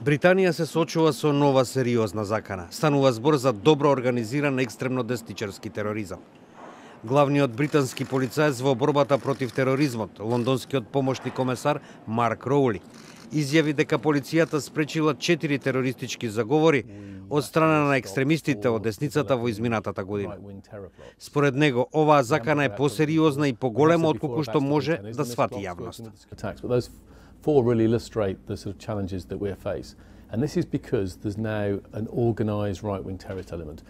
Британија се соочува со нова сериозна закана. Станува збор за добро организиран екстремно десничарски тероризам. Главниот британски полицаец во борбата против тероризмот, лондонскиот помошни комесар Марк Роули, изјави дека полицијата спречила 4 терористички заговори од страна на екстремистите од десницата во изминатата година. Според него, оваа закана е посериозна и поголема отколку што може да свати јавноста. Four really illustrate the sort of challenges that we face. And this is because there's now an organised right-wing terrorist element.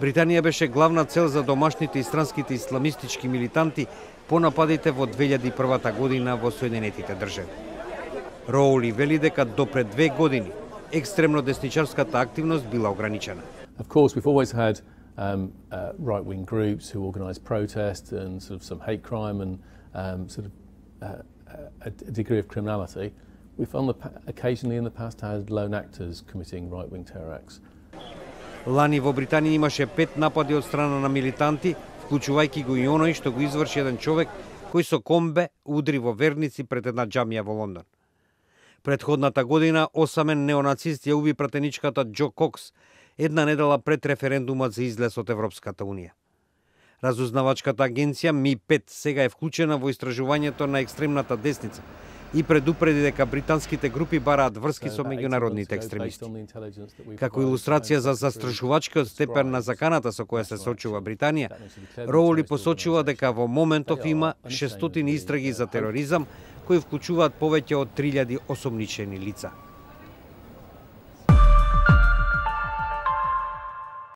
Британија беше главна цел за домашните и странските исламистички милитанти по нападите во 2001 година во Соединетите држави. Роули вели дека до пред 2 години екстремно десничарската активност била ограничена. Of course, we've always had right-wing groups who organise protests and sort of some hate crime and a degree of criminality. We found occasionally in the past had lone actors committing right-wing terror acts. Лани во Британија имаше 5 напади од страна на милитанти, вклучувајќи го и оној што го изврши еден човек кој со комбе удри во верници пред една џамија во Лондон. Претходната година осамен неонацист ја уби пратеничката Џо Кокс една недела пред референдумот за излез од Европската унија. Разузнавачката агенција МИ-5 сега е вклучена во истражувањето на екстремната десница и предупреди дека британските групи бараат врски со меѓународните екстремисти. Како илустрација за застрашувачкиот степен на заканата со која се соочува Британија, Роули посочува дека во моментов има 600 истраги за тероризам кои вклучуваат повеќе од 3000 осомничени лица.